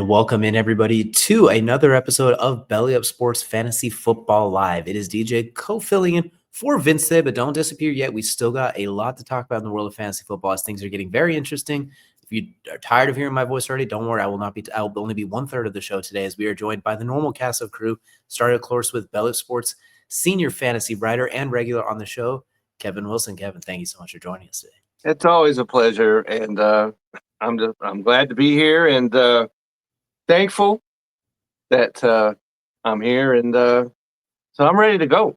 welcome in everybody to another episode of Belly Up Sports Fantasy Football Live. It is DJ co-filling in for Vince today, but don't disappear yet. We still got a lot to talk about in the world of fantasy football as things are getting very interesting. If you are tired of hearing my voice already, don't worry. I will only be 1/3 of the show today as we are joined by the normal cast of crew. Started, of course, with Belly Up Sports senior fantasy writer and regular on the show, Kevin Wilson. Kevin, thank you so much for joining us today. It's always a pleasure, and I'm glad to be here and thankful that I'm here, and so I'm ready to go.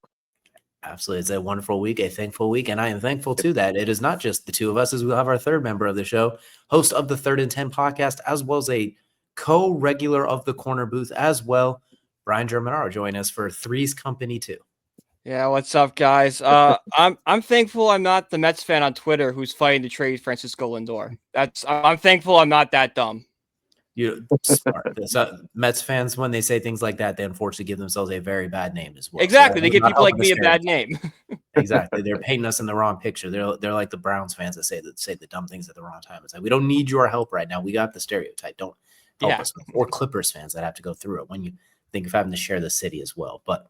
Absolutely. It's a wonderful week, a thankful week, and I am thankful too that it is not just the two of us, as we'll have our third member of the show, host of the 3rd and 10 podcast, as well as a co-regular of the corner booth as well, Brian Germinaro, join us for Three's Company too. Yeah, what's up, guys? I'm thankful I'm not the Mets fan on Twitter who's fighting to trade Francisco Lindor. I'm thankful I'm not that dumb. You're smart. So Mets fans, when they say things like that, they unfortunately give themselves a very bad name as well. Exactly, So they give people like me a bad name. Exactly, they're painting us in the wrong picture. They're like the Browns fans that say the dumb things at the wrong time. It's like, we don't need your help right now. We got the stereotype. Don't help us. Or Clippers fans that have to go through it when you think of having to share the city as well. But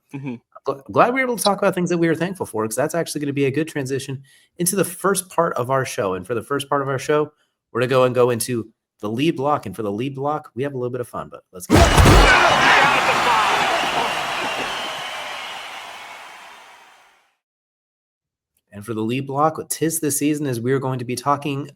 glad we were able to talk about things that we were thankful for, because that's actually going to be a good transition into the first part of our show. And for the first part of our show, we're going to go into the lead block. And for the lead block, we have a little bit of fun, but let's go. And for the lead block, what 'tis this season is we're going to be talking.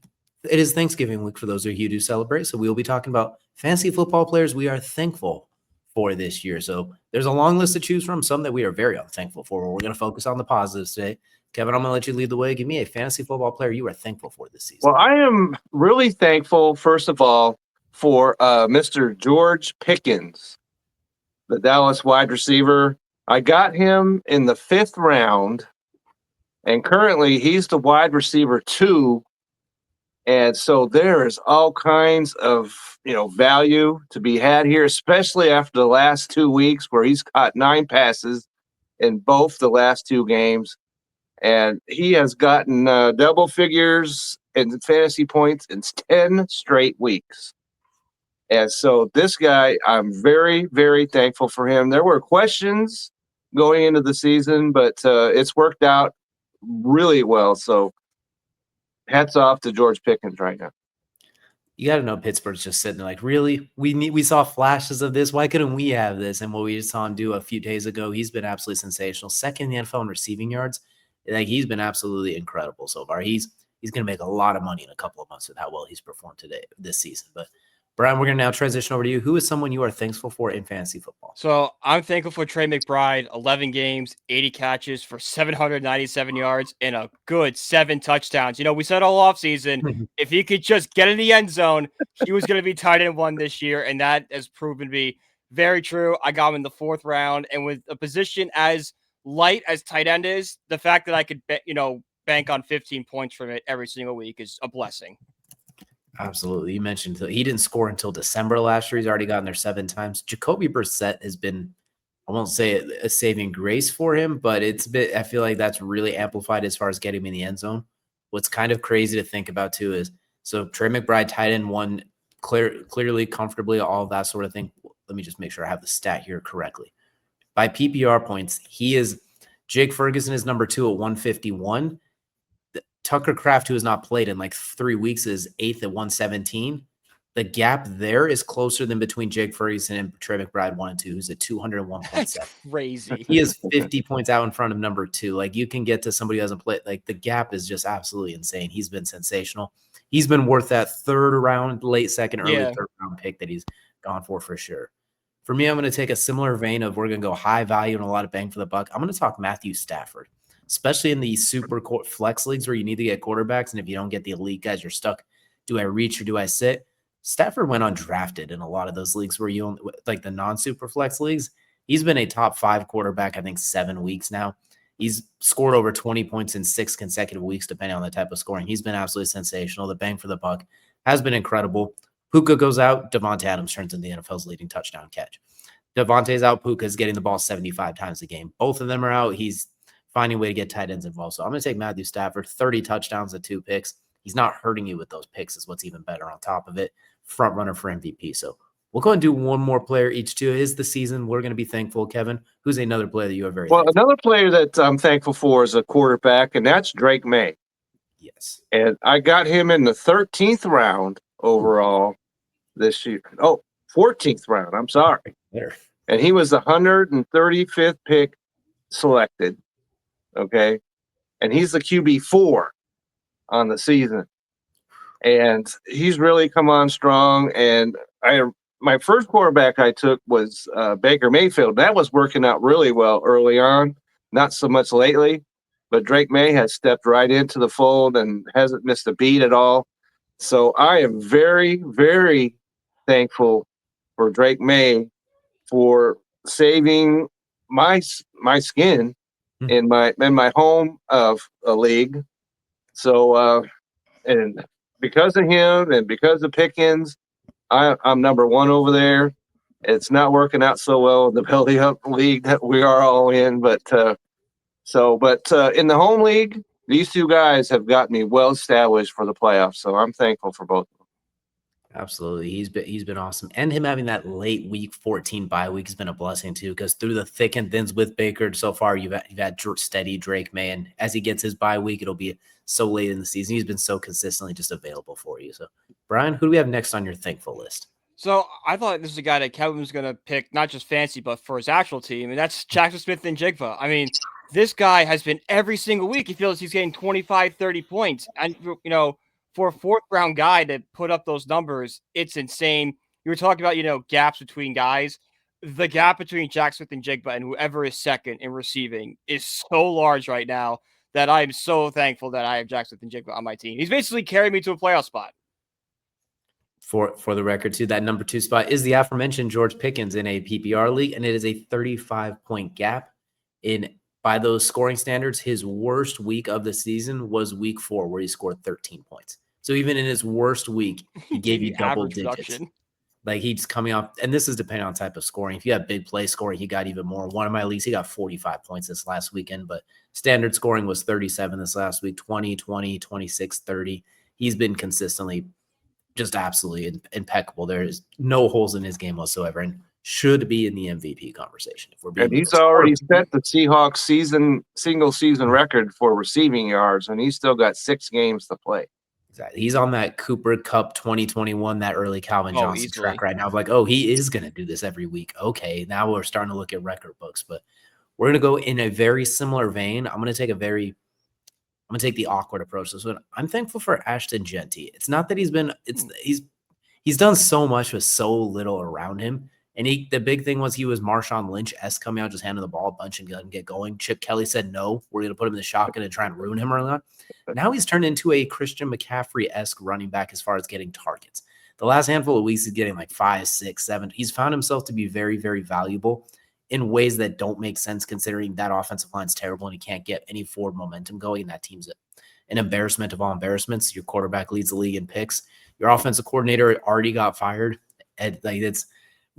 It is Thanksgiving week for those of you who do celebrate. So we will be talking about fantasy football players we are thankful for this year. So there's a long list to choose from, some that we are very unthankful for. We're going to focus on the positives today. Kevin, I'm going to let you lead the way. Give me a fantasy football player you are thankful for this season. Well, I am really thankful, first of all, for Mr. George Pickens, the Dallas wide receiver. I got him in the 5th round, and currently he's the wide receiver 2. And so there is all kinds of, value to be had here, especially after the last 2 weeks where he's caught 9 passes in both the last 2 games. And he has gotten double figures in fantasy points in 10 straight weeks. And so this guy, I'm very, very thankful for him. There were questions going into the season, but it's worked out really well. So hats off to George Pickens right now. You got to know Pittsburgh's just sitting there like, really? We saw flashes of this. Why couldn't we have this? And what we just saw him do a few days ago, he's been absolutely sensational. 2nd in the NFL in receiving yards. Like, he's been absolutely incredible so far. He's going to make a lot of money in a couple of months with how well he's performed this season. But Brian, we're going to now transition over to you. Who is someone you are thankful for in fantasy football? So I'm thankful for Trey McBride, 11 games, 80 catches for 797 yards and a good 7 touchdowns. We said all offseason, if he could just get in the end zone, he was going to be tight end 1 this year, and that has proven to be very true. I got him in the 4th round, and with a position as light as tight end is, the fact that I could, bank on 15 points from it every single week is a blessing. Absolutely. You mentioned he didn't score until December last year. He's already gotten there 7 times. Jacoby Brissett has been, I won't say a saving grace for him, but I feel like that's really amplified as far as getting him in the end zone. What's kind of crazy to think about too is, so Trey McBride tight end 1 clearly, comfortably, all of that sort of thing. Let me just make sure I have the stat here correctly. By PPR points, Jake Ferguson is number 2 at 151. Tucker Kraft, who has not played in like 3 weeks, is 8th at 117. The gap there is closer than between Jake Ferguson and Trey McBride 1 and 2, who's at 201.7. That's crazy. He is 50 points out in front of number 2. Like, you can get to somebody who hasn't played. Like, the gap is just absolutely insane. He's been sensational. He's been worth that 3rd round, late 2nd, early 3rd round pick that he's gone for sure. For me, I'm going to take a similar vein of we're going to go high value and a lot of bang for the buck. I'm going to talk Matthew Stafford, especially in the super flex leagues where you need to get quarterbacks. And if you don't get the elite guys, you're stuck. Do I reach or do I sit? Stafford went undrafted in a lot of those leagues where you like the non-super flex leagues. He's been a top 5 quarterback, I think 7 weeks now. He's scored over 20 points in 6 consecutive weeks, depending on the type of scoring. He's been absolutely sensational. The bang for the buck has been incredible. Puka goes out, Devontae Adams turns into the NFL's leading touchdown catch. Devontae's out, Puka's getting the ball 75 times a game. Both of them are out. He's finding a way to get tight ends involved. So I'm going to take Matthew Stafford, 30 touchdowns at 2 picks. He's not hurting you with those picks is what's even better on top of it. Front runner for MVP. So We'll go and do one more player each too. Is the season we're going to be thankful, Kevin? Who's another player that you are very well? thankful? Another player that I'm thankful for is a quarterback, and that's Drake May. Yes. And I got him in the 13th round overall this year. Oh, 14th round. I'm sorry. There. And he was the 135th pick selected. Okay. And he's the QB4 on the season. And he's really come on strong. And my first quarterback I took was Baker Mayfield. That was working out really well early on, not so much lately. But Drake May has stepped right into the fold and hasn't missed a beat at all. So I am very, very thankful for Drake May for saving my skin in my home of a league. So and because of him and because of Pickens, I'm number one over there. It's not working out so well in the belly up league that we are all in, but in the home league, these two guys have got me well established for the playoffs. So I'm thankful for both of them. Absolutely. He's been awesome. And him having that late week 14 bye week has been a blessing too, because through the thick and thins with Baker so far, you've had steady Drake May. And as he gets his bye week, it'll be so late in the season. He's been so consistently just available for you. So, Brian, who do we have next on your thankful list? So I thought this is a guy that Kevin was going to pick, not just fancy, but for his actual team, and that's Jackson Smith-Njigba. I mean, this guy has been every single week. He feels he's getting 25, 30 points. And, for a fourth-round guy to put up those numbers, it's insane. You were talking about, gaps between guys. The gap between Jackson Smith-Njigba and whoever is second in receiving is so large right now that I am so thankful that I have Jackson Smith-Njigba on my team. He's basically carried me to a playoff spot. For the record, too, that number 2 spot is the aforementioned George Pickens in a PPR league, and it is a 35-point gap. By those scoring standards, his worst week of the season was week 4, where he scored 13 points. So even in his worst week, he gave you double digits. Production. Like he's coming off, and this is depending on type of scoring. If you have big play scoring, he got even more. One of my leagues, he got 45 points this last weekend, but standard scoring was 37 this last week, 20, 20, 26, 30. He's been consistently just absolutely impeccable. There is no holes in his game whatsoever, and should be in the MVP conversation. If we're being, and he's already set the Seahawks single season record for receiving yards, and he's still got 6 games to play. Exactly. He's on that Cooper Cup 2021, that early Calvin Johnson track right now. Like, he is going to do this every week. Okay, now we're starting to look at record books, but we're going to go in a very similar vein. I'm going to take the awkward approach to this one. I'm thankful for Ashton Genty. It's not that he's done so much with so little around him. And the big thing was he was Marshawn Lynch-esque coming out, just handing the ball a bunch and get going. Chip Kelly said, no, we're going to put him in the shotgun and try and ruin him early on. Now he's turned into a Christian McCaffrey-esque running back as far as getting targets. The last handful of weeks, he's getting like 5, 6, 7. He's found himself to be very, very valuable in ways that don't make sense considering that offensive line's terrible and he can't get any forward momentum going, and that team's an embarrassment of all embarrassments. Your quarterback leads the league in picks. Your offensive coordinator already got fired. And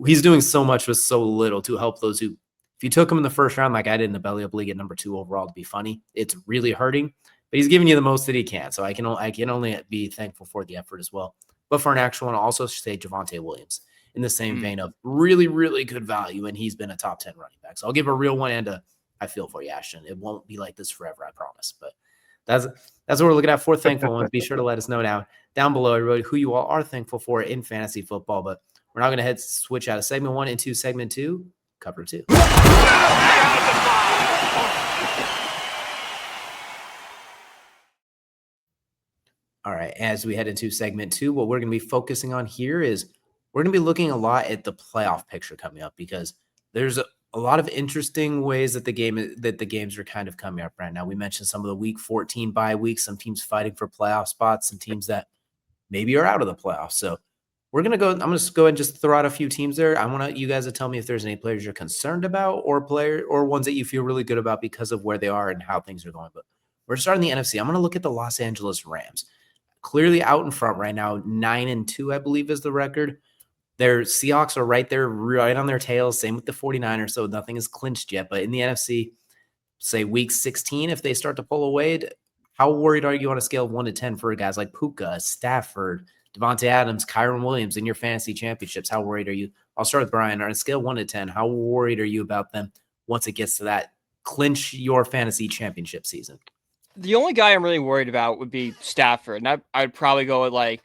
he's doing so much with so little to help those who, if you took him in the first round, like I did in the belly up league at number 2 overall, to be funny, it's really hurting, but he's giving you the most that he can. So I can only be thankful for the effort as well. But for an actual one, I'll also say Javonte Williams in the same vein of really, really good value. And he's been a top 10 running back. So I'll give a real one and I feel for you, Ashton. It won't be like this forever, I promise. But that's what we're looking at for thankful ones. Be sure to let us know down below, everybody, who you all are thankful for in fantasy football. But we're now going to switch out of segment 1 into segment 2, cover 2. All right, as we head into segment 2, what we're going to be focusing on here is we're going to be looking a lot at the playoff picture coming up, because there's a lot of interesting ways that the games are kind of coming up right now. We mentioned some of the week 14 bye weeks, some teams fighting for playoff spots, some teams that maybe are out of the playoffs. So I'm going to go ahead and just throw out a few teams there. I want you guys to tell me if there's any players you're concerned about or ones that you feel really good about because of where they are and how things are going. But we're starting the NFC. I'm going to look at the Los Angeles Rams. Clearly out in front right now, 9-2, I believe, is the record. Their Seahawks are right there, right on their tails. Same with the 49ers, so nothing is clinched yet. But in the NFC, say week 16, if they start to pull away, how worried are you on a scale of 1 to 10 for guys like Puka, Stafford, Devontae Adams, Kyron Williams in your fantasy championships. How worried are you? I'll start with Brian. On a scale of 1 to 10, how worried are you about them once it gets to that clinch your fantasy championship season? The only guy I'm really worried about would be Stafford. And I'd probably go with like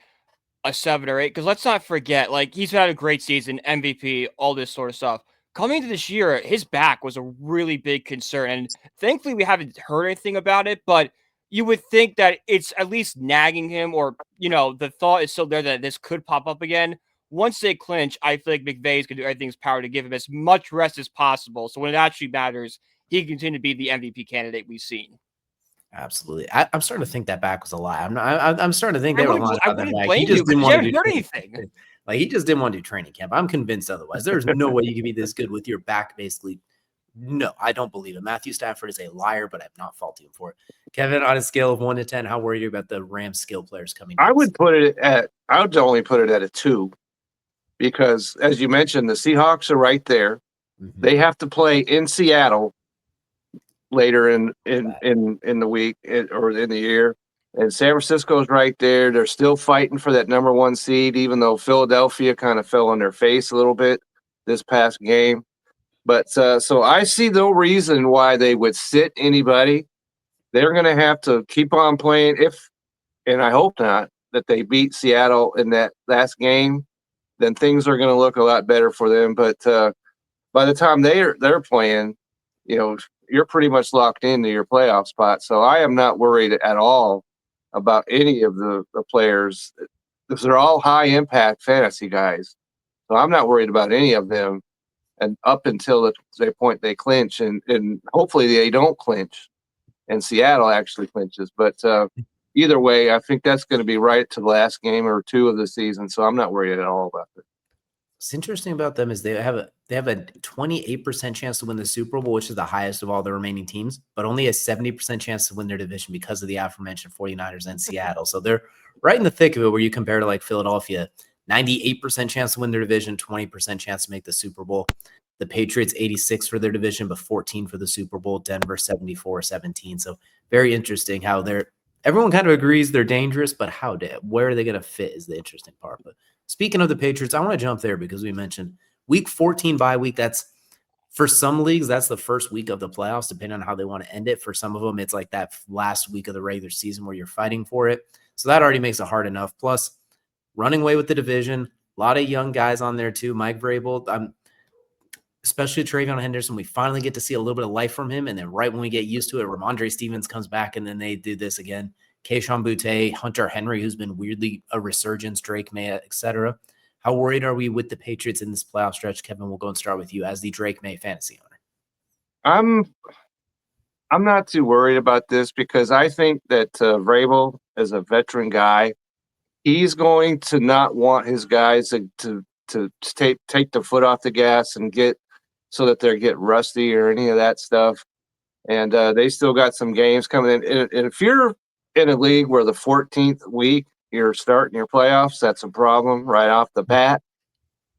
a 7 or 8, because let's not forget, like, he's had a great season, MVP, all this sort of stuff. Coming into this year, his back was a really big concern, and thankfully we haven't heard anything about it, but you would think that it's at least nagging him, or, the thought is still there that this could pop up again. Once they clinch, I feel like McVay's going to do everything in his power to give him as much rest as possible, so when it actually matters, he can continue to be the MVP candidate we've seen. Absolutely. I'm starting to think that back was a lie. I'm starting to think they were lying I about that wouldn't back. blame He just you, didn't because you want to haven't do heard training anything. camp. Like, he just didn't want to do training camp. I'm convinced otherwise. There's no way you can be this good with your back, basically. No, I don't believe it. Matthew Stafford is a liar, but I'm not faulting him for it. Kevin, on a scale of 1 to 10, how worried are you about the Rams skill players coming? I would only put it at a 2, because as you mentioned, the Seahawks are right there. Mm-hmm. They have to play in Seattle later in the week or in the year, and San Francisco's right there. They're still fighting for that number 1 seed, even though Philadelphia kind of fell on their face a little bit this past game. But so I see no reason why they would sit anybody. They're going to have to keep on playing, and I hope not, that they beat Seattle in that last game. Then things are going to look a lot better for them. But by the time they're playing, you're pretty much locked into your playoff spot. So I am not worried at all about any of the players, because they're all high impact fantasy guys. So I'm not worried about any of them, and up until the point they clinch, and hopefully they don't clinch and Seattle actually clinches. But either way, I think that's going to be right to the last game or 2 of the season. So I'm not worried at all about it. What's interesting about them is they have a 28% chance to win the Super Bowl, which is the highest of all the remaining teams, but only a 70% chance to win their division because of the aforementioned 49ers and Seattle. So they're right in the thick of it, where you compare to like Philadelphia, 98% chance to win their division, 20% chance to make the Super Bowl. The Patriots, 86 for their division, but 14 for the Super Bowl. Denver, 74-17. So very interesting how everyone kind of agrees they're dangerous, but where are they going to fit is the interesting part. But speaking of the Patriots, I want to jump there because we mentioned week 14 bye week. That's, for some leagues, that's the first week of the playoffs, depending on how they want to end it. For some of them, it's like that last week of the regular season where you're fighting for it. So that already makes it hard enough. Plus, running away with the division, a lot of young guys on there too. Mike Vrabel, especially Travion Henderson, we finally get to see a little bit of life from him. And then right when we get used to it, Ramondre Stevens comes back, and then they do this again. Kayshon Boutte, Hunter Henry, who's been weirdly a resurgence, Drake May, etc. How worried are we with the Patriots in this playoff stretch? Kevin, we'll go and start with you as the Drake May fantasy owner. I'm not too worried about this, because I think that Vrabel is a veteran guy. He's going to not want his guys to take the foot off the gas and get so that they get rusty or any of that stuff. And they still got some games coming in. And if you're in a league where the 14th week you're starting your playoffs, that's a problem right off the bat.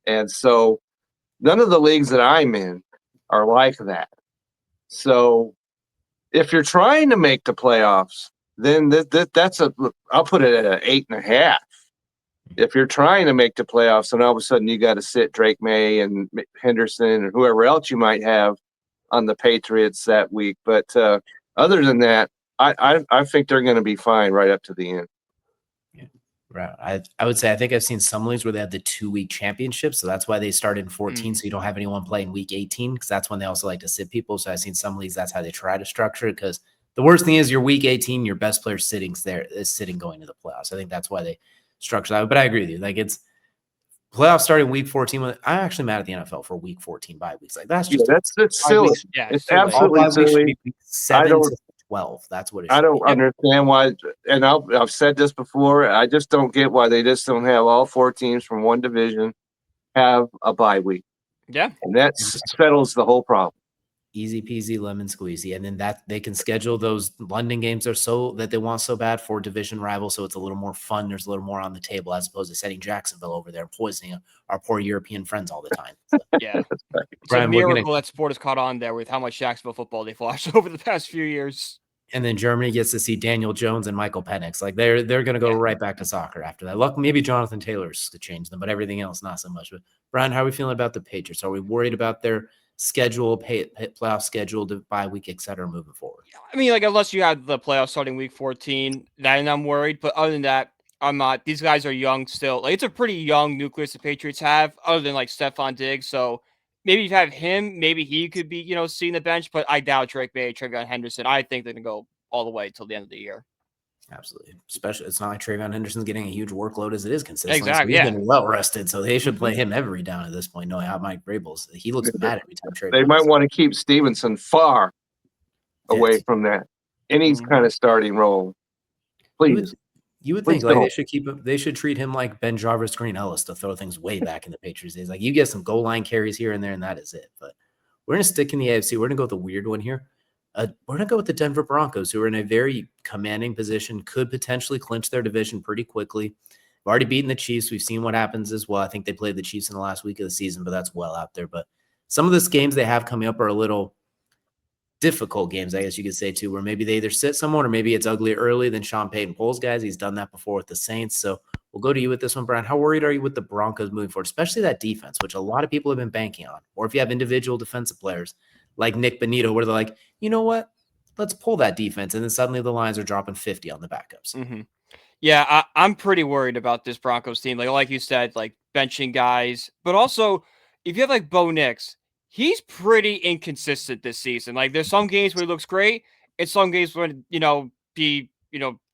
And so none of the leagues that I'm in are like that. So if you're trying to make the playoffs, then I'll put it at an 8.5. If you're trying to make the playoffs and all of a sudden you got to sit Drake May and Henderson or whoever else you might have on the Patriots that week. But other than that, I think they're going to be fine right up to the end. Yeah, right. I would say I think I've seen some leagues where they have the 2-week championship, so that's why they start in 14, so you don't have anyone play in week 18, because that's when they also like to sit people. So I've seen some leagues that's how they try to structure it, because the worst thing is your week 18, your best player is sitting going to the playoffs. I think that's why they structure that. But I agree with you. Like, it's playoffs starting week 14. I'm actually mad at the NFL for week 14 bye weeks. Like, that's just that's silly. Yeah, it's absolutely silly. 7 to 12. That's what it should I don't understand why, and I've said this before. I just don't get why they just don't have all 4 teams from one division have a bye week. Yeah, and that settles the whole problem. Easy peasy lemon squeezy. And then that they can schedule those London games that they want so bad for division rivals, so it's a little more fun. There's a little more on the table, as opposed to setting Jacksonville over there and poisoning our poor European friends all the time. So, yeah. It's Brian, a miracle that sport has caught on there with how much Jacksonville football they've watched over the past few years. And then Germany gets to see Daniel Jones and Michael Penix. Like they're going to go right back to soccer after that. Luck, maybe Jonathan Taylor's to change them, but everything else not so much. But Brian, how are we feeling about the Patriots? Are we worried about their schedule, playoff schedule, bye week, et cetera, moving forward? I mean, like unless you have the playoffs starting week 14, then I'm worried. But other than that, I'm not. These guys are young still. Like it's a pretty young nucleus the Patriots have, other than like Stephon Diggs. So maybe you have him. Maybe he could be, seeing the bench. But I doubt Drake May, Travion Henderson. I think they're gonna go all the way till the end of the year. Absolutely. Especially, it's not like Travion Henderson's getting a huge workload as it is consistently. Exactly. So he's been well rested, so they should play him every down at this point, knowing how Mike Vrabel's. He looks mad every time Travion. They might want to keep Stevenson far away from that any kind of starting role. Please. You would think like they should keep him. They should treat him like Ben Jarvis, Green Ellis to throw things way back in the Patriots days. Like you get some goal line carries here and there, and that is it. But we're gonna stick in the AFC. We're gonna go with the weird one here. We're gonna go with the Denver Broncos, who are in a very commanding position, could potentially clinch their division pretty quickly. We've already beaten the Chiefs. We've seen what happens as well. I think they played the Chiefs in the last week of the season, but that's well out there. But some of these games they have coming up are a little difficult games, I guess you could say, too, where maybe they either sit someone or maybe it's ugly early. Then Sean Payton pulls guys. He's done that before with the Saints. So we'll go to you with this one, Brian. How worried are you with the Broncos moving forward, especially that defense, which a lot of people have been banking on? Or if you have individual defensive players like Nick Bonito, where they're like, you know what? Let's pull that defense. And then suddenly the Lions are dropping 50 on the backups. Yeah, I'm pretty worried about this Broncos team. Like you said, like benching guys, but also if you have like Bo Nix, he's pretty inconsistent this season. Like there's some games where he looks great, and some games when he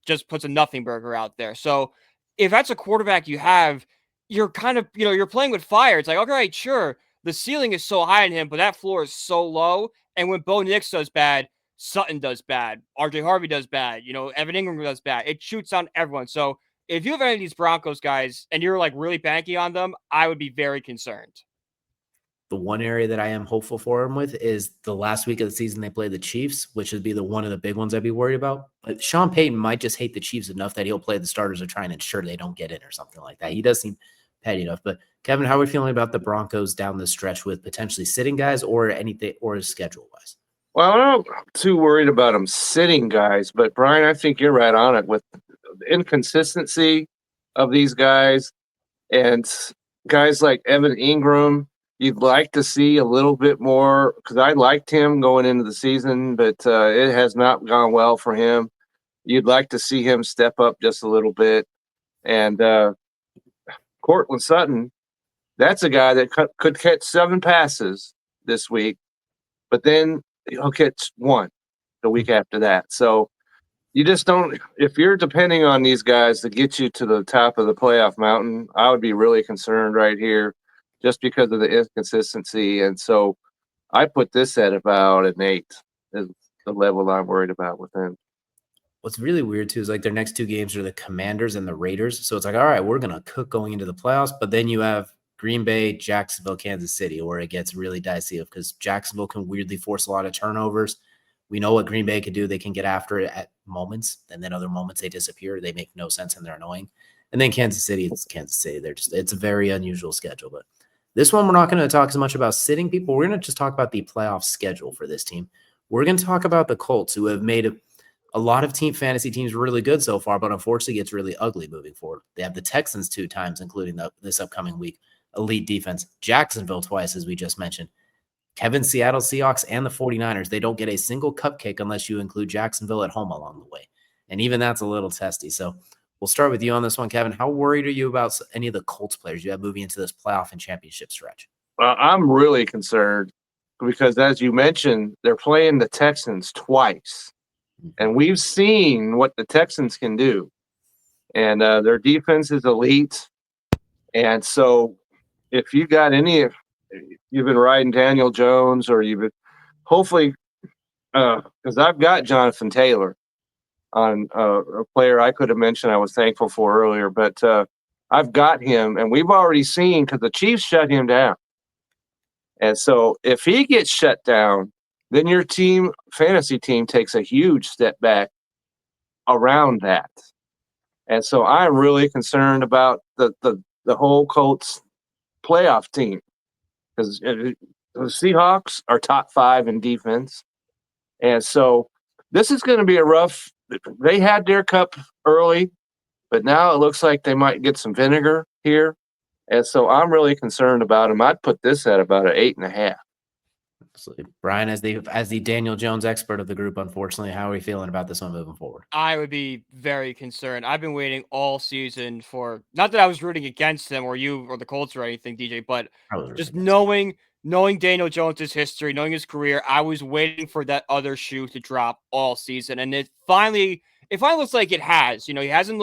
just puts a nothing burger out there. So if that's a quarterback you have, you're kind of you're playing with fire. It's like, okay, sure, the ceiling is so high in him, but that floor is so low. And when Bo Nix does bad, Sutton does bad. RJ Harvey does bad. Evan Ingram does bad. It shoots down everyone. So if you have any of these Broncos guys and you're like really banking on them, I would be very concerned. The one area that I am hopeful for him with is the last week of the season they play the Chiefs, which would be one of the big ones I'd be worried about. But Sean Payton might just hate the Chiefs enough that he'll play the starters to try and ensure they don't get in or something like that. He does seem petty enough. But Kevin, how are we feeling about the Broncos down the stretch with potentially sitting guys or anything or schedule wise? Well, I'm not too worried about them sitting guys, but Brian, I think you're right on it with the inconsistency of these guys and guys like Evan Ingram. You'd like to see a little bit more because I liked him going into the season, but it has not gone well for him. You'd like to see him step up just a little bit. And Courtland Sutton, that's a guy that could catch 7 passes this week, but then he'll catch 1 the week after that. So you just don't – if you're depending on these guys to get you to the top of the playoff mountain, I would be really concerned right here just because of the inconsistency. And so I put this at about an 8 is the level I'm worried about with him. What's really weird, too, is like their next 2 games are the Commanders and the Raiders. So it's like, all right, we're going to cook going into the playoffs. But then you have Green Bay, Jacksonville, Kansas City, where it gets really dicey because Jacksonville can weirdly force a lot of turnovers. We know what Green Bay can do. They can get after it at moments, and then other moments they disappear. They make no sense and they're annoying. And then Kansas City, it's Kansas City. It's a very unusual schedule. But this one, we're not going to talk as much about sitting people. We're going to just talk about the playoff schedule for this team. We're going to talk about the Colts, who have made a lot of fantasy teams really good so far, but unfortunately gets really ugly moving forward. They have the Texans 2 times, including this upcoming week. Elite defense. Jacksonville twice, as we just mentioned. Kevin, Seattle Seahawks, and the 49ers. They don't get a single cupcake unless you include Jacksonville at home along the way. And even that's a little testy. So we'll start with you on this one, Kevin. How worried are you about any of the Colts players you have moving into this playoff and championship stretch? I'm really concerned because, as you mentioned, they're playing the Texans twice. And we've seen what the Texans can do. And their defense is elite. And so if you got you've been riding Daniel Jones or you've been hopefully because I've got Jonathan Taylor on a player I could have mentioned I was thankful for earlier, but I've got him, and we've already seen because the Chiefs shut him down. And so if he gets shut down, then your fantasy team takes a huge step back around that. And so I'm really concerned about the whole Colts playoff team because the Seahawks are top 5 in defense. And so this is going to be a rough. They had their cup early, but now it looks like they might get some vinegar here. And so I'm really concerned about him. I'd put this at about an 8.5. Absolutely. Brian, as the Daniel Jones expert of the group, unfortunately, how are we feeling about this one moving forward? I would be very concerned. I've been waiting all season for, not that I was rooting against them or you or the Colts or anything, DJ, but just knowing Daniel Jones's history, knowing his career, I was waiting for that other shoe to drop all season, and it finally looks like it has. He didn't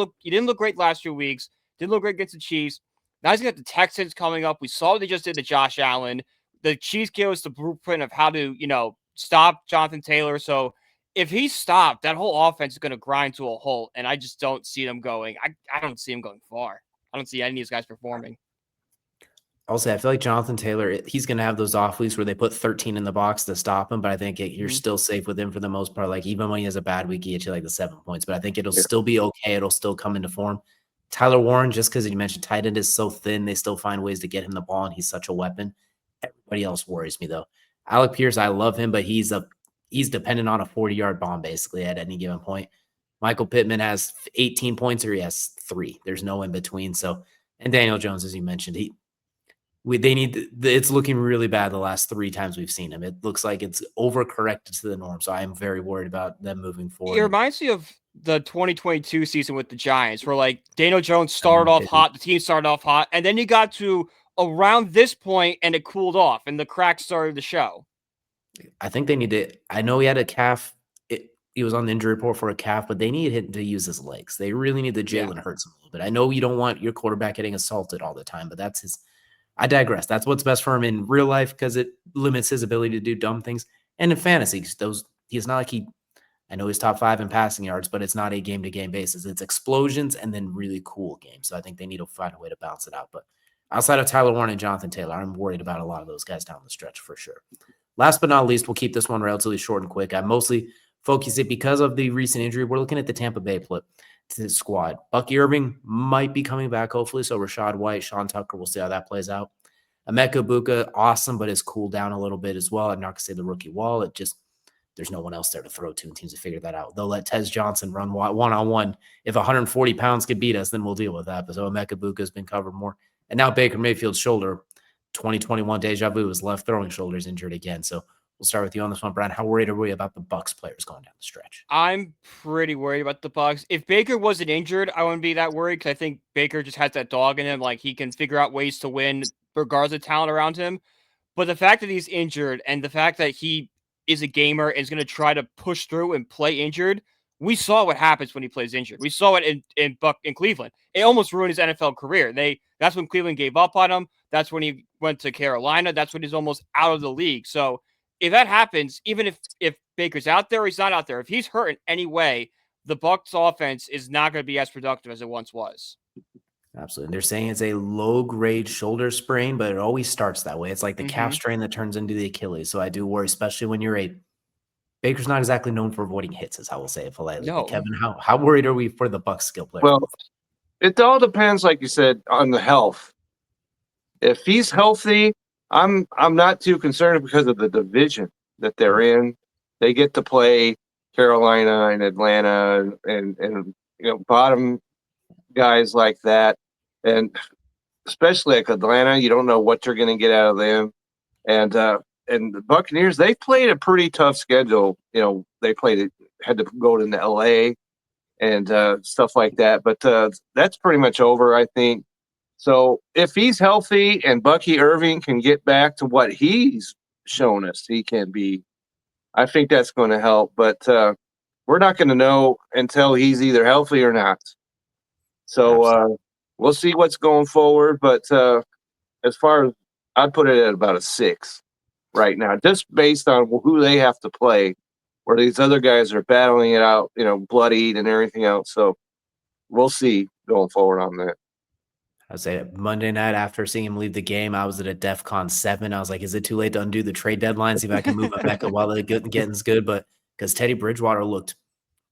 look great last few weeks, didn't look great against the Chiefs. Now he's got the Texans coming up. We saw what they just did to Josh Allen. The Chiefs gave us the blueprint of how to, stop Jonathan Taylor. So if he stopped, that whole offense is going to grind to a halt, and I just don't see them going. I don't see him going far. I don't see any of these guys performing. I'll say I feel like Jonathan Taylor, he's going to have those off weeks where they put 13 in the box to stop him, but I think you're still safe with him for the most part. Like even when he has a bad week, he gets you like the 7 points, but I think it'll still be okay. It'll still come into form. Tyler Warren, just because you mentioned tight end is so thin, they still find ways to get him the ball, and he's such a weapon. Everybody else worries me though. Alec Pierce, I love him, but he's dependent on a 40-yard bomb basically at any given point. Michael Pittman has 18 points or he has 3. There's no in between. So, and Daniel Jones, as you mentioned, it's looking really bad the last 3 times we've seen him. It looks like it's overcorrected to the norm. So I am very worried about them moving forward. It reminds me of the 2022 season with the Giants, where like Daniel Jones started off hot, the team started off hot, and then you got to around this point and it cooled off and the cracks started to show. I think they need to. I know he had a calf. He was on the injury report for a calf, but they need him to use his legs. They really need the Jalen Hurts a little bit. I know you don't want your quarterback getting assaulted all the time, but that's his. I digress. That's what's best for him in real life because it limits his ability to do dumb things. And in fantasy, he's not like I know he's top 5 in passing yards, but it's not a game-to-game basis. It's explosions and then really cool games. So I think they need to find a way to balance it out. But outside of Tyler Warren and Jonathan Taylor, I'm worried about a lot of those guys down the stretch for sure. Last but not least, we'll keep this one relatively short and quick. I mostly focus it because of the recent injury. We're looking at the Tampa Bay squad. Bucky Irving might be coming back, hopefully. So Rashad White, Sean Tucker, we'll see how that plays out. Emeka Egbuka, awesome, but has cooled down a little bit as well. I'm not going to say the rookie wall. There's no one else there to throw to, and teams to figure that out. They'll let Tez Johnson run one-on-one. If 140 pounds could beat us, then we'll deal with that. But so Emeka Egbuka has been covered more. And now Baker Mayfield's shoulder, 2021 deja vu, his left throwing shoulder is injured again. So we'll start with you on this one, Brian. How worried are we about the Bucs players going down the stretch? I'm pretty worried about the Bucs. If Baker wasn't injured, I wouldn't be that worried because I think Baker just has that dog in him. Like he can figure out ways to win regardless of talent around him. But the fact that he's injured and the fact that he is a gamer and is going to try to push through and play injured, we saw what happens when he plays injured. We saw it in Cleveland. It almost ruined his NFL career. That's when Cleveland gave up on him. That's when he went to Carolina. That's when he's almost out of the league. So if that happens, even if Baker's out there or he's not out there, if he's hurt in any way, the Bucs offense is not going to be as productive as it once was. Absolutely. They're saying it's a low-grade shoulder sprain, but it always starts that way. It's like the calf strain that turns into the Achilles. So I do worry, especially when Baker's not exactly known for avoiding hits, is how we'll say it politely. No. Kevin, how worried are we for the Bucs skill player? Well, it all depends, like you said, on the health. If he's healthy, I'm not too concerned because of the division that they're in. They get to play Carolina and Atlanta and bottom guys like that. And especially like Atlanta, you don't know what you're going to get out of them. And the Buccaneers, they played a pretty tough schedule. They had to go to LA and stuff like that. But that's pretty much over, I think. So if he's healthy and Bucky Irving can get back to what he's shown us he can be, I think that's going to help. But we're not going to know until he's either healthy or not. So we'll see what's going forward. But as far as I'd put it at about a 6 right now, just based on who they have to play, where these other guys are battling it out, bloodied and everything else. So we'll see going forward on that. I would say Monday night after seeing him leave the game, I was at a DEFCON 7. I was like, is it too late to undo the trade deadline? See if I can move Emeka while the getting's good. But because Teddy Bridgewater looked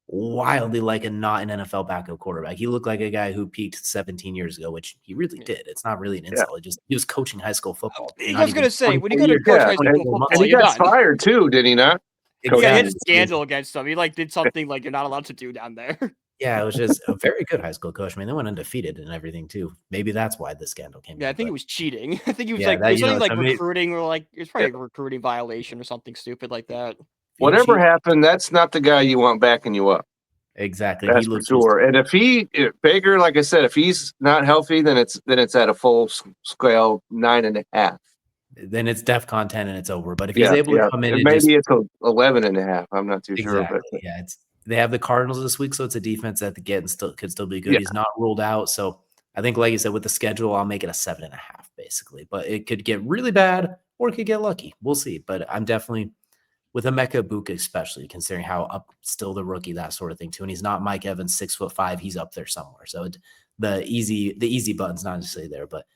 wildly like a not an NFL backup quarterback. He looked like a guy who peaked 17 years ago, which he really did. It's not really an insult. He was coaching high school football. I was going to say, when you go to coach high school football, and he got fired too, did he not? He had a scandal against him. He did something you're not allowed to do down there. Yeah, it was just a very good high school coach. I mean, they went undefeated and everything too. Maybe that's why the scandal came. Yeah, I think it was cheating. I think he was recruiting, or it was probably a recruiting violation or something stupid like that. Whatever happened, that's not the guy you want backing you up. Exactly. That's for sure. And if Baker, like I said, if he's not healthy, then it's at a full scale 9.5. Then it's DEFCON 10 and it's over. But if he's able to come in, maybe it's 11.5. I'm not too sure. But yeah, they have the Cardinals this week, so it's a defense that could still be good. Yeah. He's not ruled out, so I think, like you said, with the schedule, I'll make it a 7.5 basically. But it could get really bad or it could get lucky. We'll see. But I'm definitely with Emeka Egbuka, especially considering how up still the rookie, that sort of thing too. And he's not Mike Evans, 6'5". He's up there somewhere. So the easy button's not necessarily there, but.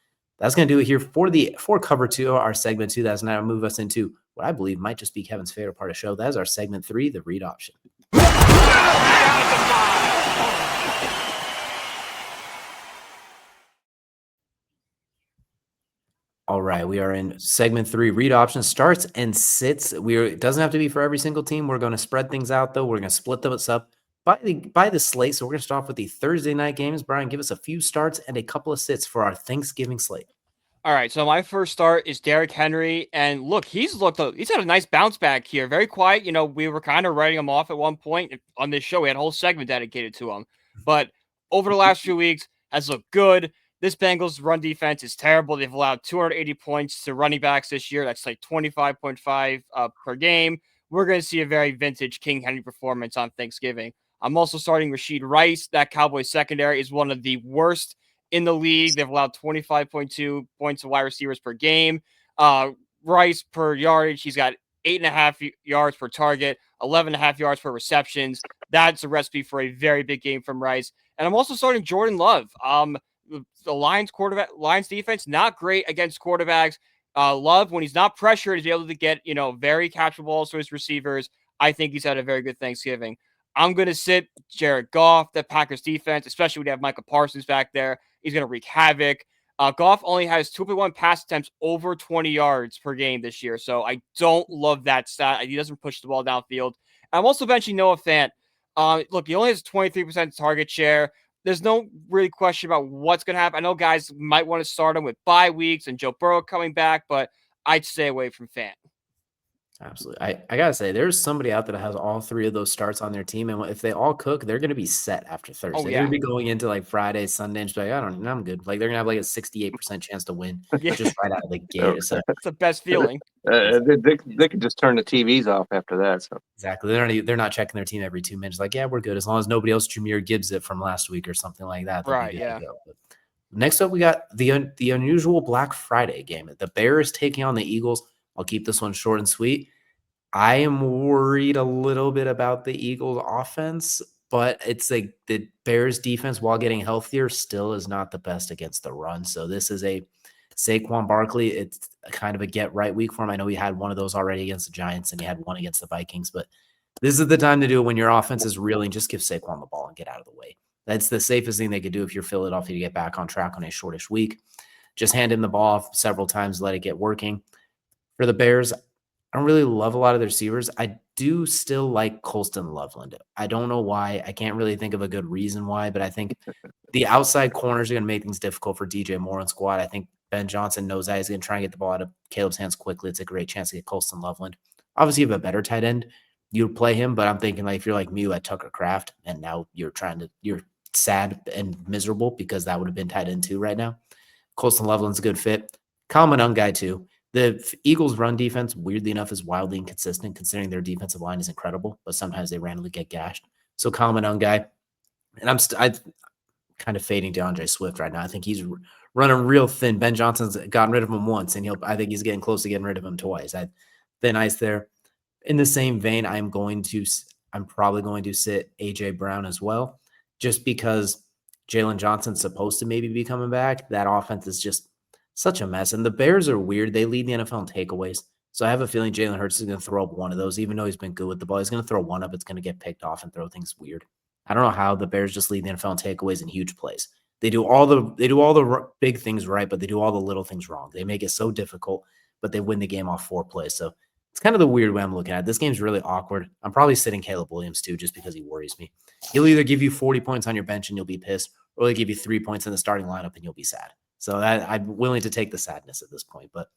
That's going to do it here for cover 2, our segment 2. That's now move us into what I believe might just be Kevin's favorite part of the show. That is our segment 3, the read option. All right, we are in segment 3, read option, starts and sits. It doesn't have to be for every single team. We're going to spread things out, though. We're going to split them up by the slate. So we're going to start off with the Thursday night games. Brian, give us a few starts and a couple of sits for our Thanksgiving slate. All right, so my first start is Derrick Henry, and look, he's had a nice bounce back here. Very quiet. We were kind of writing him off at one point on this show. We had a whole segment dedicated to him, but over the last few weeks has looked good. This Bengals run defense is terrible. They've allowed 280 points to running backs this year. That's 25.5 per game. We're going to see a very vintage King Henry performance on Thanksgiving. I'm also starting Rashid Rice. That Cowboys secondary is one of the worst in the league. They've allowed 25.2 points to wide receivers per game. Rice per yardage, he's got 8.5 yards per target, 11.5 yards per receptions. That's a recipe for a very big game from Rice. And I'm also starting Jordan Love. The Lions defense, not great against quarterbacks. Love, when he's not pressured, is able to get, very catchable balls to his receivers. I think he's had a very good Thanksgiving. I'm going to sit Jared Goff, the Packers defense, especially when you have Micah Parsons back there. He's going to wreak havoc. Goff only has 2.1 pass attempts over 20 yards per game this year, so I don't love that stat. He doesn't push the ball downfield. I'm also benching Noah Fant. Look, he only has 23% target share. There's no really question about what's going to happen. I know guys might want to start him with bye weeks and Joe Burrow coming back, but I'd stay away from Fant. Absolutely. I got to say, there's somebody out there that has all 3 of those starts on their team. And if they all cook, they're going to be set after Thursday. They're going to be going into Friday, Sunday, and just I don't know, I'm good. They're going to have a 68% chance to win just right out of the gate. So that's the best feeling. They could just turn the TVs off after that. So exactly. They're not checking their team every 2 minutes. We're good. As long as nobody else Jameer Gibbs it from last week or something like that. Right, yeah. Next up, we got the unusual Black Friday game. The Bears taking on the Eagles. I'll keep this one short and sweet. I am worried a little bit about the Eagles offense, but it's the Bears defense, while getting healthier, still is not the best against the run. So this is a Saquon Barkley. It's kind of a get right week for him. I know he had one of those already against the Giants and he had one against the Vikings, but this is the time to do it when your offense is reeling. Just give Saquon the ball and get out of the way. That's the safest thing they could do if you're Philadelphia to get back on track on a shortish week. Just hand him the ball off several times, let it get working. For the Bears, I don't really love a lot of the receivers. I do still like Colston Loveland. I don't know why. I can't really think of a good reason why, but I think the outside corners are going to make things difficult for DJ Moore and squad. I think Ben Johnson knows that he's going to try and get the ball out of Caleb's hands quickly. It's a great chance to get Colston Loveland. Obviously, you have a better tight end. You would play him, but I'm thinking if you're like Mew at Tucker Kraft, and now you're sad and miserable because that would have been tight end 2 right now. Colston Loveland's a good fit. Common young guy too. The Eagles' run defense, weirdly enough, is wildly inconsistent considering their defensive line is incredible, but sometimes they randomly get gashed. So Common young guy. And I'm kind of fading DeAndre Swift right now. I think he's running real thin. Ben Johnson's gotten rid of him once, and I think he's getting close to getting rid of him twice. Thin ice there. In the same vein, I'm probably going to sit A.J. Brown as well, just because Jalen Johnson's supposed to maybe be coming back. That offense is just such a mess. And the Bears are weird. They lead the NFL in takeaways. So I have a feeling Jalen Hurts is going to throw up one of those. Even though he's been good with the ball, he's going to throw one up. It's going to get picked off and throw things weird. I don't know how the Bears just lead the NFL in takeaways and huge plays. They do all the big things right, but they do all the little things wrong. They make it so difficult, but they win the game off 4 plays. So It's kind of the weird way I'm looking at it. This game's really awkward. I'm probably sitting Caleb Williams too, just because he worries me. He'll either give you 40 points on your bench and you'll be pissed, or he'll give you 3 points in the starting lineup and you'll be sad. So I'm willing to take the sadness at this point. But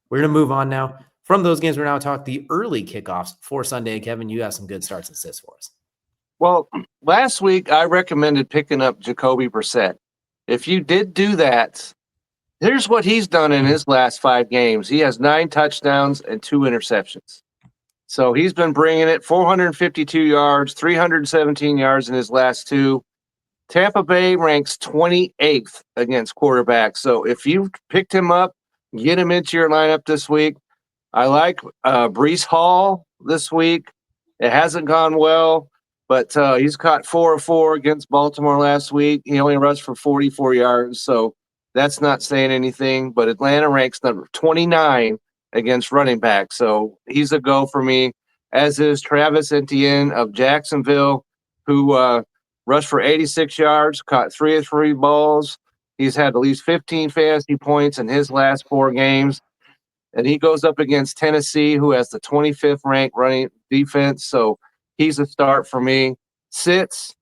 we're going to move on now. From those games, we're now talking the early kickoffs for Sunday. Kevin, you have some good starts and sits for us. Well, last week I recommended picking up Jacoby Brissett. If you did do that, here's what he's done in his last 5 games. He has 9 touchdowns and 2 interceptions. So he's been bringing it 452 yards, 317 yards in his last 2. Tampa Bay ranks 28th against quarterbacks. So if you picked him up, get him into your lineup this week. I like Breece Hall this week. It hasn't gone well, but he's caught 4 of 4 against Baltimore last week. He only rushed for 44 yards, so that's not saying anything. But Atlanta ranks number 29 against running back, so he's a go for me, as is Travis Etienne of Jacksonville, who rushed for 86 yards, caught 3 of 3 balls. He's had at least 15 fantasy points in his last 4 games. And he goes up against Tennessee, who has the 25th ranked running defense. So he's a start for me. Sits,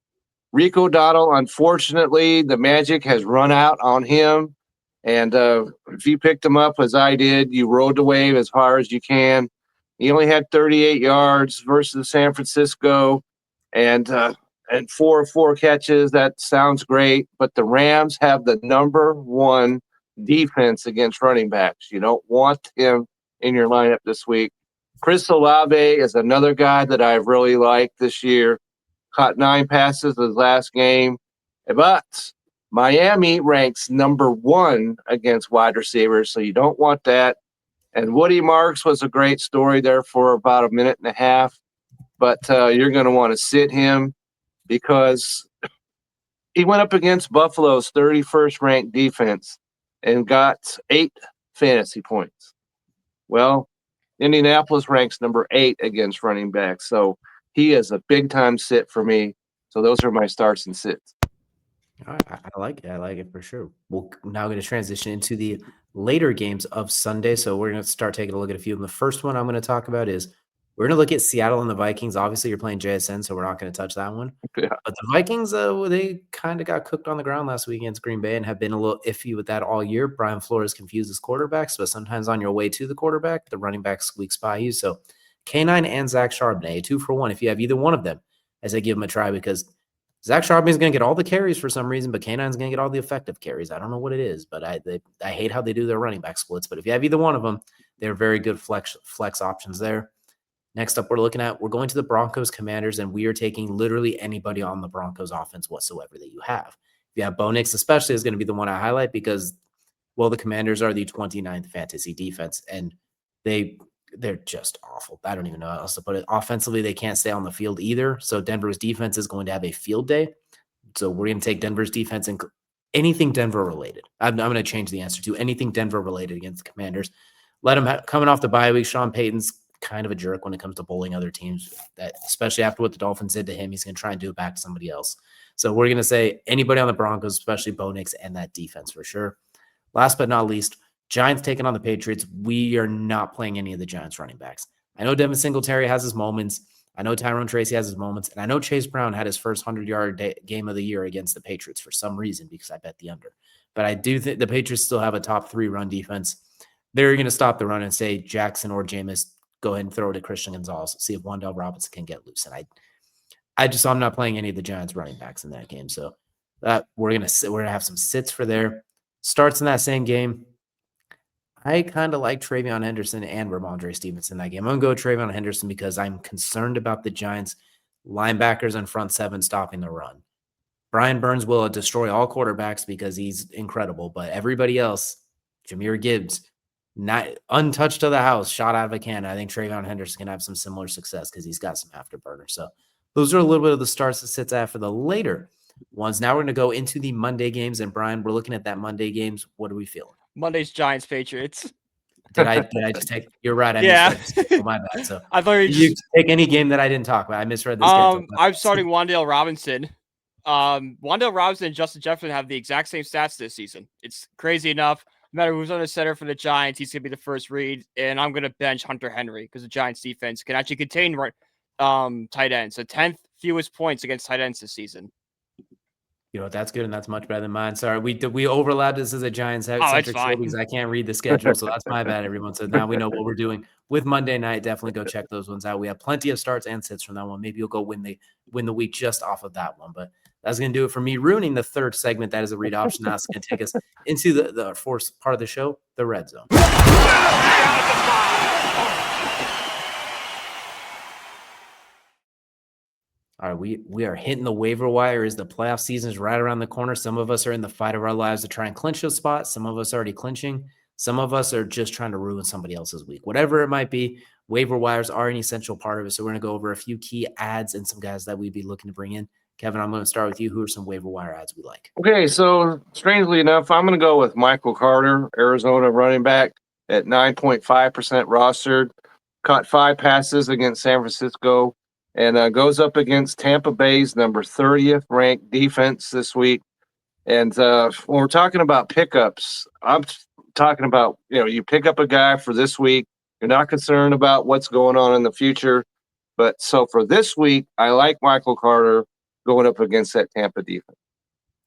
Rico Dottle. Unfortunately, the magic has run out on him. And if you picked him up as I did, you rode the wave as far as you can. He only had 38 yards versus San Francisco and 4 of 4 catches. That sounds great. But the Rams have the number 1 defense against running backs. You don't want him in your lineup this week. Chris Olave is another guy that I really liked this year. Caught 9 passes his last game. But Miami ranks number 1 against wide receivers, so you don't want that. And Woody Marks was a great story there for about a minute and a half. But you're going to want to sit him because he went up against Buffalo's 31st ranked defense and got 8 fantasy points. Well, Indianapolis ranks number 8 against running backs, so he is a big-time sit for me. So those are my starts and sits. I like it. I like it for sure. We're now going to transition into the later games of Sunday. So we're going to start taking a look at a few of them. The first one I'm going to talk about is we're going to look at Seattle and the Vikings. Obviously, you're playing JSN, so we're not going to touch that one. Yeah. But the Vikings, they kind of got cooked on the ground last week against Green Bay and have been a little iffy with that all year. Brian Flores confuses quarterbacks, but sometimes on your way to the quarterback, the running back squeaks by you. So K9 and Zach Charbonnet, 2 for 1. If you have either one of them, I say give them a try because Zach Charbonnet is going to get all the carries for some reason, but K9 is going to get all the effective carries. I don't know what it is, but I hate how they do their running back splits. But if you have either one of them, they're very good flex options there. Next up, we're going to the Broncos Commanders, and we are taking literally anybody on the Broncos offense whatsoever that you have. If you have Bo Nix, especially, is going to be the one I highlight because, well, the Commanders are the 29th fantasy defense, and they're just awful. I don't even know how else to put it. Offensively, they can't stay on the field either, so Denver's defense is going to have a field day. So we're going to take Denver's defense and anything Denver related. I'm going to change the answer to anything Denver related against the Commanders. Let them coming off the bye week. Sean Payton's kind of a jerk when it comes to bullying other teams, that especially after what the Dolphins did to him, he's going to try and do it back to somebody else. So we're going to say anybody on the Broncos, especially Bo Nix and that defense for sure. Last but not least, Giants taking on the Patriots. We are not playing any of the Giants running backs. I know Devin Singletary has his moments. I know Tyrone Tracy has his moments. And I know Chase Brown had his first 100-yard game of the year against the Patriots for some reason because I bet the under. But I do think the Patriots still have a top 3 run defense. They're going to stop the run and say Jackson or Jameis, go ahead and throw it to Christian Gonzalez, see if Wan'Dale Robinson can get loose. And I'm not playing any of the Giants running backs in that game. So we're gonna have some sits for there. Starts in that same game. I kind of like Travion Henderson and Ramondre Stevenson in that game. I'm going to go Travion Henderson because I'm concerned about the Giants linebackers and front 7 stopping the run. Brian Burns will destroy all quarterbacks because he's incredible, but everybody else, Jahmyr Gibbs, not untouched to the house, shot out of a cannon. I think Travion Henderson can have some similar success because he's got some afterburner. So those are a little bit of the starts that sits after the later ones. Now we're going to go into the Monday games. And Brian, we're looking at that Monday games. What are we feeling? Monday's Giants Patriots. Did I just take? You're right. I misread. Oh, my bad. So I thought you take any game that I didn't talk about. I misread the schedule. I'm starting Wan'Dale Robinson. Wan'Dale Robinson and Justin Jefferson have the exact same stats this season. It's crazy enough. no matter who's on the center for the Giants, he's going to be the first read. And I'm going to bench Hunter Henry because the Giants defense can actually contain tight ends. So 10th fewest points against tight ends this season. You know, that's good, and that's much better than mine. Sorry, we overlapped this as a Giants-centric show because I can't read the schedule, so that's my bad, everyone. So now we know what we're doing with Monday night. Definitely go check those ones out. We have plenty of starts and sits from that one. Maybe you'll go win the week just off of that one. But that's going to do it for me, ruining the third segment. That is a read option. Now it's going to take us into the fourth part of the show, the red zone. All right, we are hitting the waiver wire as the playoff season is right around the corner. Some of us are in the fight of our lives to try and clinch those spots. Some of us are already clinching. Some of us are just trying to ruin somebody else's week. Whatever it might be, waiver wires are an essential part of it. So we're going to go over a few key ads and some guys that we'd be looking to bring in. Kevin, I'm going to start with you. Who are some waiver wire ads we like? Okay, so strangely enough, I'm going to go with Michael Carter, Arizona running back at 9.5% rostered. Caught 5 passes against San Francisco and goes up against Tampa Bay's number 30th ranked defense this week. And when we're talking about pickups, I'm talking about, you pick up a guy for this week. You're not concerned about what's going on in the future. But so for this week, I like Michael Carter going up against that Tampa defense.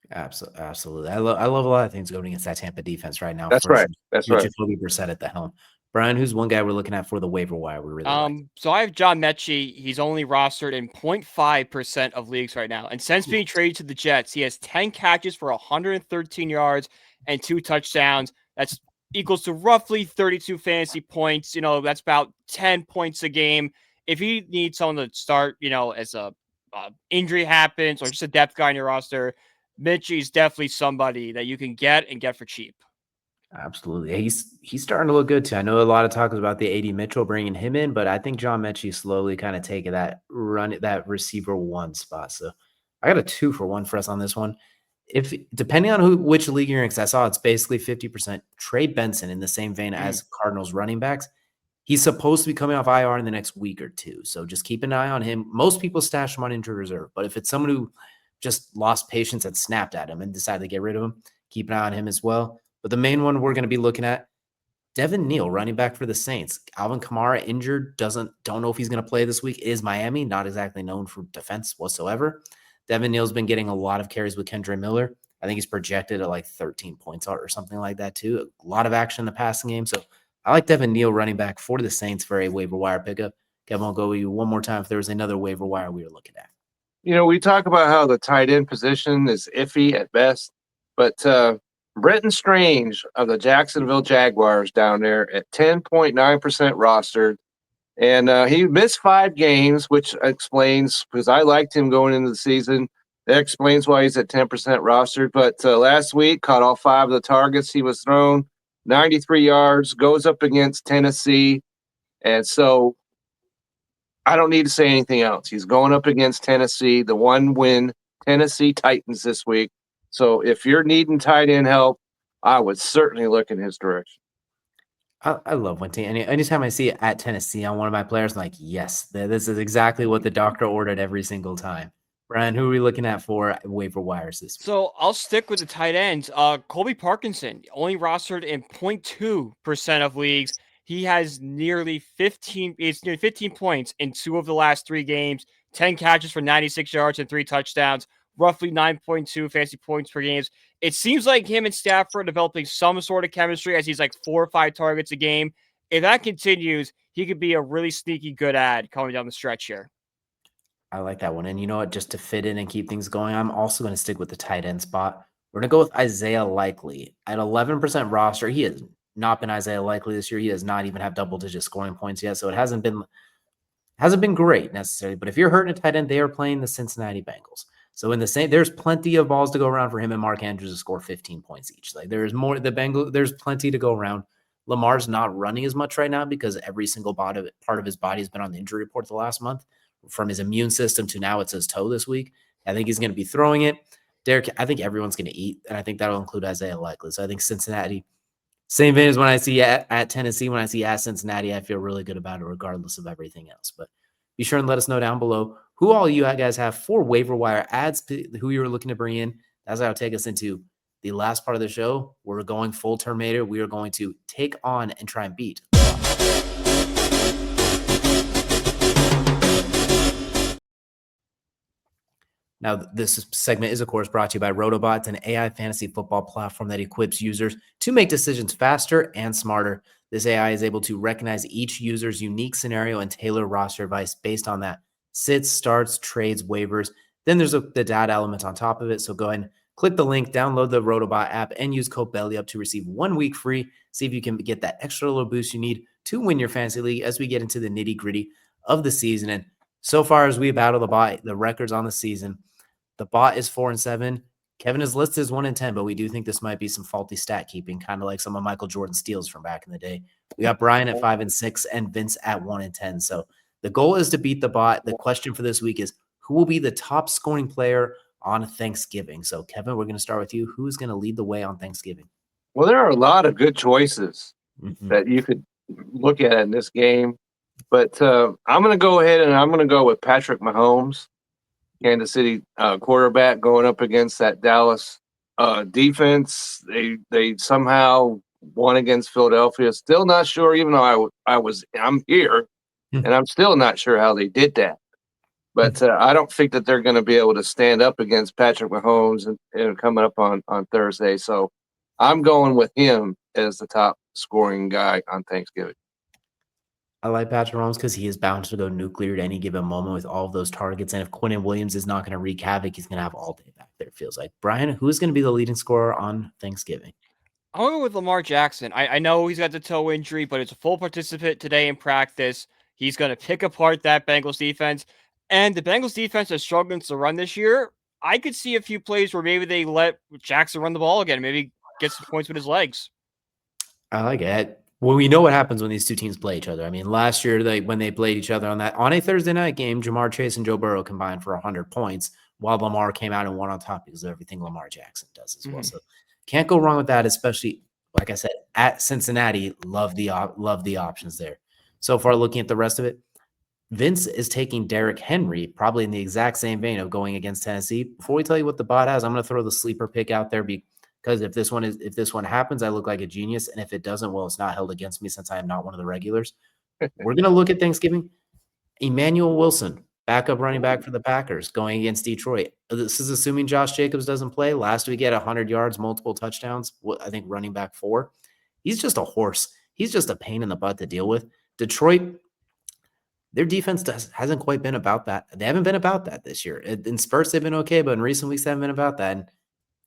Absolutely. I love a lot of things going against that Tampa defense right now. That's right. That's right. Jacoby Brissett at the helm. Brian, who's one guy we're looking at for the waiver wire we really like? So I have John Mechie. He's only rostered in 0.5% of leagues right now. And since being traded to the Jets, he has 10 catches for 113 yards and 2 touchdowns. That's equals to roughly 32 fantasy points. That's about 10 points a game. If you need someone to start, as a injury happens or just a depth guy in your roster, Mechie is definitely somebody that you can get for cheap. Absolutely. He's starting to look good too. I know a lot of talk is about the AD Mitchell bringing him in, but I think John Mechie slowly kind of taking that receiver 1 spot. So I got a 2-for-1 for us on this one. If depending on which league you're in, because I saw it's basically 50%. Trey Benson in the same vein as Cardinals running backs. He's supposed to be coming off IR in the next week or two. So just keep an eye on him. Most people stash him on injured reserve, but if it's someone who just lost patience and snapped at him and decided to get rid of him, keep an eye on him as well. But the main one we're going to be looking at, Devin Neal, running back for the Saints. Alvin Kamara injured, don't know if he's going to play this week. It is Miami, not exactly known for defense whatsoever. Devin Neal's been getting a lot of carries with Kendre Miller. I think he's projected at like 13 points or something like that too. A lot of action in the passing game. So I like Devin Neal running back for the Saints for a waiver wire pickup. Kevin, I'll go with you one more time if there was another waiver wire we were looking at. We talk about how the tight end position is iffy at best, but Brenton Strange of the Jacksonville Jaguars down there at 10.9% rostered. And he missed 5 games, which explains, because I liked him going into the season, that explains why he's at 10% rostered. But last week, caught all 5 of the targets he was thrown, 93 yards, goes up against Tennessee. And so I don't need to say anything else. He's going up against Tennessee, the 1-win Tennessee Titans this week. So if you're needing tight end help, I would certainly look in his direction. I love when anytime I see it at Tennessee on one of my players, I'm like, yes, this is exactly what the doctor ordered every single time. Brian, who are we looking at for waiver wires this week? So I'll stick with the tight ends. Colby Parkinson, only rostered in 0.2% of leagues. He has nearly 15 points in 2 of the last 3 games, 10 catches for 96 yards and 3 touchdowns, roughly 9.2 fantasy points per game. It seems like him and Stafford are developing some sort of chemistry as he's like 4 or 5 targets a game. If that continues, he could be a really sneaky good ad coming down the stretch here. I like that one. And you know what? Just to fit in and keep things going, I'm also going to stick with the tight end spot. We're going to go with Isaiah Likely. At 11% roster, he has not been Isaiah Likely this year. He does not even have double-digit scoring points yet, so it hasn't been great necessarily. But if you're hurting a tight end, they are playing the Cincinnati Bengals. So in the same, there's plenty of balls to go around for him and Mark Andrews to score 15 points each. Like there's plenty to go around. Lamar's not running as much right now because every single part of his body has been on the injury report the last month. From his immune system to now it's his toe this week. I think he's going to be throwing it. Derek, I think everyone's going to eat, and I think that'll include Isaiah Likely. So I think Cincinnati, same vein as when I see at Tennessee, when I see at Cincinnati, I feel really good about it regardless of everything else. But be sure and let us know down below who all you guys have for waiver wire ads, who you're looking to bring in. That's how it'll take us into the last part of the show, we're going full Terminator. We are going to take on and try and beat. Now, this segment is, of course, brought to you by RotoBot, an AI fantasy football platform that equips users to make decisions faster and smarter. This AI is able to recognize each user's unique scenario and tailor roster advice based on that. Sits, starts, trades, waivers. Then there's the data element on top of it. So go ahead and click the link, download the RotoBot app, and use code BELLYUP to receive 1 week free. See if you can get that extra little boost you need to win your fantasy league as we get into the nitty-gritty of the season. And so far as we battle the bot, the records on the season, the bot is 4-7. Kevin is listed as 1-10, but we do think this might be some faulty stat keeping, kind of like some of Michael Jordan's steals from back in the day. We got Brian at 5-6 and Vince at 1-10. So the goal is to beat the bot. The question for this week is, who will be the top scoring player on Thanksgiving? So Kevin, we're going to start with you. Who's going to lead the way on Thanksgiving? Well, there are a lot of good choices that you could look at in this game, but I'm going to go ahead and I'm going to go with Patrick Mahomes, Kansas City quarterback, going up against that Dallas defense. They somehow won against Philadelphia. Still not sure, even though I'm here, and I'm still not sure how they did that. But I don't think that they're going to be able to stand up against Patrick Mahomes and coming up on Thursday. So I'm going with him as the top scoring guy on Thanksgiving. I like Patrick Mahomes because he is bound to go nuclear at any given moment with all of those targets. And if Quinnen Williams is not going to wreak havoc, he's going to have all day back there, it feels like. Brian, who's going to be the leading scorer on Thanksgiving? I'm going to go with Lamar Jackson. I know he's got the toe injury, but it's a full participant today in practice. He's going to pick apart that Bengals defense. And the Bengals defense has struggled to run this year. I could see a few plays where maybe they let Jackson run the ball again, maybe get some points with his legs. I like it. Well, we know what happens when these two teams play each other. I mean, last year, when they played each other on a Thursday night game, Jamar Chase and Joe Burrow combined for 100 points, while Lamar came out and won on top because of everything Lamar Jackson does as well. So can't go wrong with that, especially, like I said, at Cincinnati. Love the options there. So far, looking at the rest of it, Vince is taking Derrick Henry, probably in the exact same vein of going against Tennessee. Before we tell you what the bot has, I'm going to throw the sleeper pick out there because if this one happens, I look like a genius, and if it doesn't, well, it's not held against me since I am not one of the regulars. We're going to look at Thanksgiving. Emmanuel Wilson, backup running back for the Packers, going against Detroit. This is assuming Josh Jacobs doesn't play. Last week he had 100 yards, multiple touchdowns. I think running back 4. He's just a horse. He's just a pain in the butt to deal with. Detroit, their defense hasn't quite been about that. They haven't been about that this year. In spurts, they've been okay, but in recent weeks, they haven't been about that. And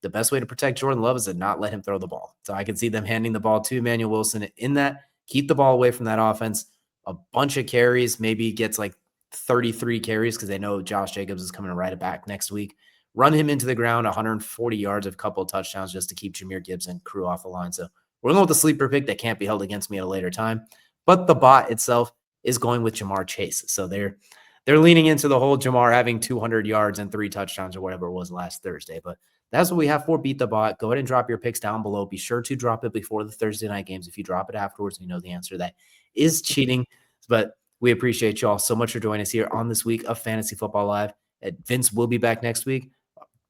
the best way to protect Jordan Love is to not let him throw the ball. So I can see them handing the ball to Emmanuel Wilson in that, keep the ball away from that offense. A bunch of carries, maybe he gets like 33 carries because they know Josh Jacobs is coming to ride it back next week. Run him into the ground, 140 yards, a couple of touchdowns just to keep Jahmyr Gibbs and crew off the line. So we're going with the sleeper pick that can't be held against me at a later time. But the bot itself is going with Jamar Chase. So they're leaning into the whole Jamar having 200 yards and 3 touchdowns or whatever it was last Thursday. But that's what we have for Beat the Bot. Go ahead and drop your picks down below. Be sure to drop it before the Thursday night games. If you drop it afterwards, we know the answer. That is cheating. But we appreciate you all so much for joining us here on this week of Fantasy Football Live. Vince will be back next week.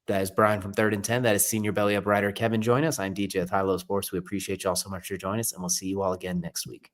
That is Brian from 3rd and 10. That is senior belly up writer Kevin. Join us. I'm DJ with High Low Sports. We appreciate you all so much for joining us, and we'll see you all again next week.